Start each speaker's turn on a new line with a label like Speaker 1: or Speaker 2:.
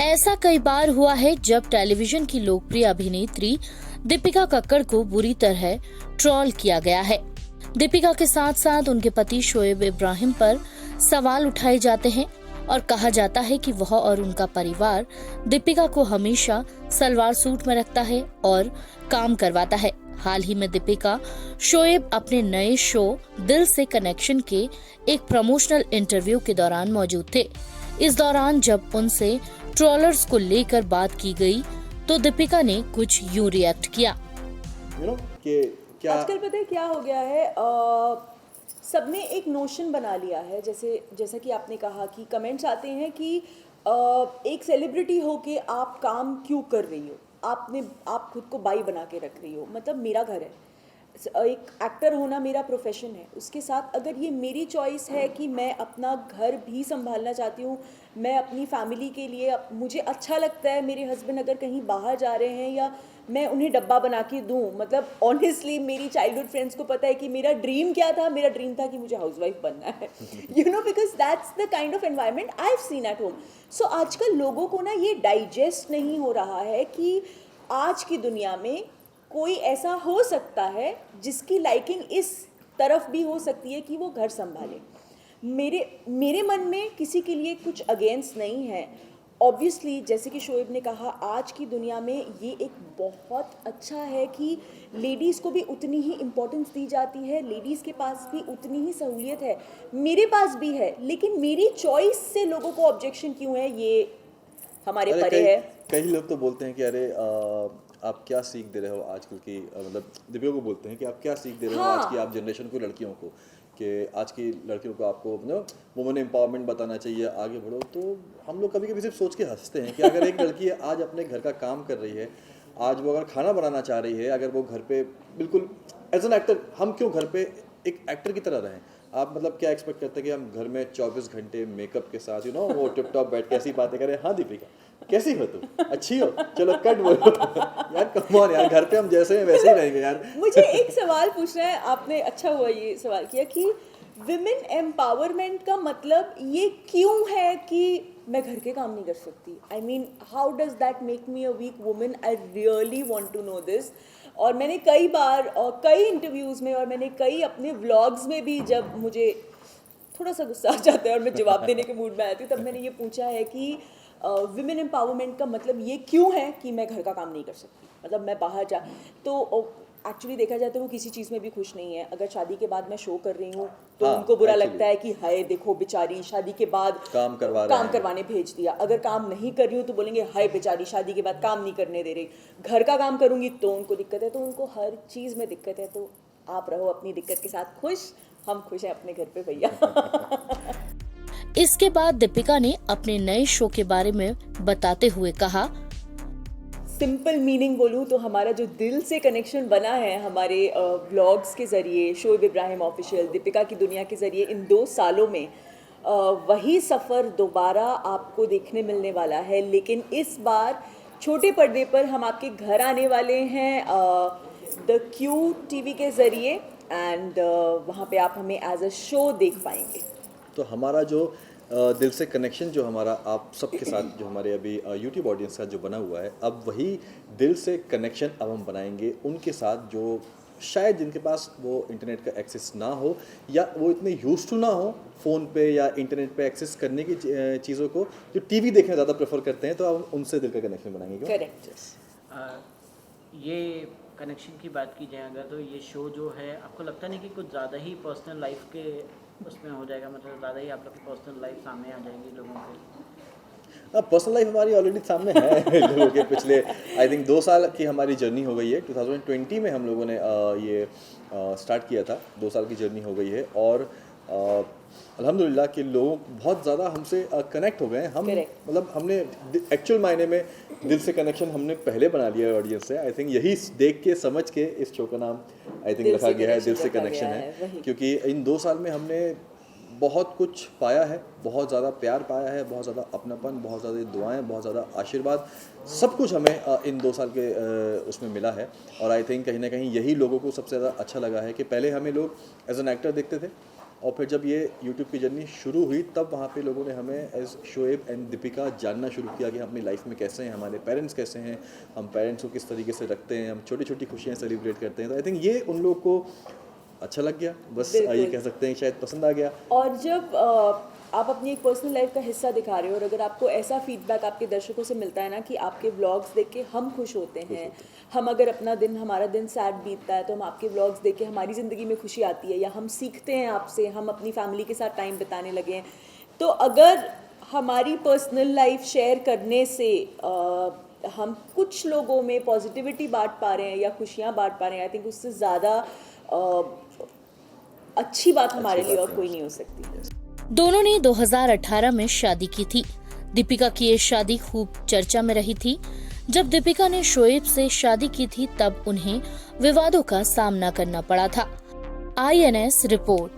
Speaker 1: ऐसा कई बार हुआ है जब टेलीविजन की लोकप्रिय अभिनेत्री दीपिका कक्कड़ को बुरी तरह ट्रोल किया गया है। दीपिका के साथ साथ उनके पति शोएब इब्राहिम पर सवाल उठाए जाते हैं और कहा जाता है कि वह और उनका परिवार दीपिका को हमेशा सलवार सूट में रखता है और काम करवाता है। हाल ही में दीपिका शोएब अपने नए शो दिल से कनेक्शन के एक प्रमोशनल इंटरव्यू के दौरान मौजूद थे। इस दौरान जब उनसे ट्रोलर्स को लेकर बात की गई तो दीपिका ने कुछ यूं रिएक्ट किया।
Speaker 2: कि क्या
Speaker 3: आजकल पता है क्या हो गया है, सबने एक नोशन बना लिया है। जैसा कि आपने कहा कि कमेंट्स आते हैं कि एक सेलिब्रिटी हो के आप काम क्यों कर रही हो, आप खुद को बाई बना के रख रही हो। मतलब मेरा घर है, एक एक्टर होना मेरा प्रोफेशन है। उसके साथ अगर ये मेरी चॉइस है कि मैं अपना घर भी संभालना चाहती हूँ, मैं अपनी फैमिली के लिए, मुझे अच्छा लगता है मेरे हस्बैंड अगर कहीं बाहर जा रहे हैं या मैं उन्हें डब्बा बना के दूँ। मतलब ऑनेस्टली मेरी चाइल्डहुड फ्रेंड्स को पता है कि मेरा ड्रीम क्या था। मेरा ड्रीम था कि मुझे हाउसवाइफ बनना है, because that's the kind of environment I have seen at home. So आजकल लोगों को ना ये डाइजेस्ट नहीं हो रहा है कि आज की दुनिया में कोई ऐसा हो सकता है जिसकी लाइकिंग इस तरफ भी हो सकती है कि वो घर संभाले। मेरे मन में किसी के लिए कुछ अगेंस्ट नहीं है। ऑब्वियसली जैसे कि शोएब ने कहा, आज की दुनिया में ये एक बहुत अच्छा है कि लेडीज़ को भी उतनी ही इम्पोर्टेंस दी जाती है, लेडीज़ के पास भी उतनी ही सहूलियत है, मेरे पास भी है। लेकिन मेरी चॉइस से लोगों को ऑब्जेक्शन क्यों है, ये हमारे परे है।
Speaker 2: कई लोग तो बोलते हैं कि अरे आप क्या सीख दे रहे हो आजकल की, मतलब दीपिका को बोलते हैं कि आप क्या सीख दे रहे हो आज की आप जनरेशन को, लड़कियों को, कि आज की लड़कियों को आपको वुमेन एम्पावरमेंट बताना चाहिए, आगे बढ़ो। तो हम लोग कभी कभी सिर्फ सोच के हंसते हैं कि अगर एक लड़की आज अपने घर का काम कर रही है, आज वो अगर खाना बनाना चाह रही है, अगर वो घर पे बिल्कुल एज एन एक्टर, हम क्यों घर पे एक एक्टर की तरह रहें? आप मतलब क्या एक्सपेक्ट करते हैं कि हम घर में 24 घंटे मेकअप के साथ वो टिप टॉप बैठ के ऐसी बातें करें? हाँ दीपिका, कैसी हो तुम? अच्छी हो, चलो कट बोलो। यार कम ऑन यार, घर पे हम जैसे हैं वैसे ही रहेंगे यार।
Speaker 3: मुझे एक सवाल पूछना है, आपने अच्छा हुआ ये सवाल किया कि विमेन एम्पावरमेंट का मतलब ये क्यों है कि मैं घर के काम नहीं कर सकती? I mean how does that make me a weak women? I really want to know this. और मैंने कई बार और कई इंटरव्यूज़ में और मैंने कई अपने व्लॉग्स में भी, जब मुझे थोड़ा सा गुस्सा आ जाता है और मैं जवाब देने के मूड में आती हूँ, तब मैंने ये पूछा है कि विमेन एम्पावरमेंट का मतलब ये क्यों है कि मैं घर का काम नहीं कर सकती, मतलब मैं बाहर जा। तो एक्चुअली देखा जाए तो वो किसी चीज़ में भी खुश नहीं है। अगर शादी के बाद मैं शो कर रही हूँ तो उनको बुरा लगता है कि हाय देखो बेचारी शादी के बाद काम करवाने भेज दिया। अगर काम नहीं कर रही हूँ तो बोलेंगे हाय बेचारी शादी के बाद काम नहीं करने दे रही। घर का काम करूँगी तो उनको दिक्कत है। तो उनको हर चीज़ में दिक्कत है। तो आप रहो अपनी दिक्कत के साथ खुश, हम खुश हैं अपने घर पे भैया।
Speaker 1: इसके बाद दीपिका ने अपने नए शो के बारे में बताते हुए कहा,
Speaker 3: सिंपल मीनिंग बोलूँ तो हमारा जो दिल से कनेक्शन बना है हमारे व्लॉग्स के ज़रिए, शोएब इब्राहिम ऑफिशियल, दीपिका की दुनिया के ज़रिए, इन 2 सालों में वही सफ़र दोबारा आपको देखने मिलने वाला है। लेकिन इस बार छोटे पर्दे पर हम आपके घर आने वाले हैं द क्यू टीवी के ज़रिए, एंड वहाँ पे आप हमें एज अ शो देख पाएंगे।
Speaker 2: तो हमारा जो दिल से कनेक्शन जो हमारा आप सबके साथ, जो हमारे अभी यूट्यूब ऑडियंस का जो बना हुआ है, अब वही दिल से कनेक्शन अब हम बनाएंगे उनके साथ जो शायद जिनके पास वो इंटरनेट का एक्सेस ना हो या वो इतने यूज टू ना हो फ़ोन पे या इंटरनेट पे एक्सेस करने की चीज़ों को, जो टीवी देखना ज़्यादा प्रेफर करते हैं। तो अब उनसे दिल का कनेक्शन बनाएंगे।
Speaker 3: करेक्ट।
Speaker 4: ये कनेक्शन की बात की जाए अगर, तो ये शो जो है, आपको लगता नहीं कि कुछ ज़्यादा ही पर्सनल लाइफ के उसमें हो जाएगा? मतलब ज़्यादा ही आप लोग की पर्सनल लाइफ सामने आ जाएंगी लोगों के?
Speaker 2: पर्सनल लाइफ हमारी ऑलरेडी सामने है। लोगों के पिछले आई थिंक 2 साल की हमारी जर्नी हो गई है। 2020 में हम लोगों ने ये स्टार्ट किया था। 2 साल की जर्नी हो गई है और अल्हम्दुलिल्लाह कि लोग बहुत ज़्यादा हमसे कनेक्ट हो गए हैं। हम मतलब हमने एक्चुअल मायने में दिल से कनेक्शन हमने पहले बना लिया है ऑडियंस से। आई थिंक यही देख के समझ के इस शो का नाम आई थिंक रखा गया है, दिल से कनेक्शन है। क्योंकि इन 2 साल में हमने बहुत कुछ पाया है, बहुत ज़्यादा प्यार पाया है, बहुत ज़्यादा अपनापन, बहुत ज़्यादा दुआएं, बहुत ज़्यादा आशीर्वाद, सब कुछ हमें इन 2 साल के उसमें मिला है। और आई थिंक कहीं ना कहीं यही लोगों को सबसे ज़्यादा अच्छा लगा है कि पहले हमें लोग एज एन एक्टर देखते थे, और फिर जब ये यूट्यूब की जर्नी शुरू हुई तब वहाँ पे लोगों ने हमें एज शोएब एंड दीपिका जानना शुरू किया कि हम अपनी लाइफ में कैसे हैं, हमारे पेरेंट्स कैसे हैं, हम पेरेंट्स को किस तरीके से रखते हैं, हम छोटी छोटी खुशियाँ सेलिब्रेट करते हैं। तो आई थिंक ये उन लोग को अच्छा लग गया, बस ये कह सकते हैं शायद पसंद आ गया।
Speaker 3: और जब आप अपनी एक पर्सनल लाइफ का हिस्सा दिखा रहे हो और अगर आपको ऐसा फीडबैक आपके दर्शकों से मिलता है ना कि आपके व्लॉग्स देख के हम खुश होते हैं, हम अगर हमारा दिन सैड बीतता है तो हम आपके व्लॉग्स देख के हमारी ज़िंदगी में खुशी आती है, या हम सीखते हैं आपसे, हम अपनी फैमिली के साथ टाइम बिताने लगे हैं, तो अगर हमारी पर्सनल लाइफ शेयर करने से हम कुछ लोगों में पॉजिटिविटी बांट पा रहे हैं या खुशियाँ बांट पा रहे हैं, आई थिंक उससे ज़्यादा अच्छी बात हमारे लिए और कोई नहीं हो सकती।
Speaker 1: दोनों ने 2018 में शादी की थी। दीपिका की ये शादी खूब चर्चा में रही थी। जब दीपिका ने शोएब से शादी की थी तब उन्हें विवादों का सामना करना पड़ा था। INS report.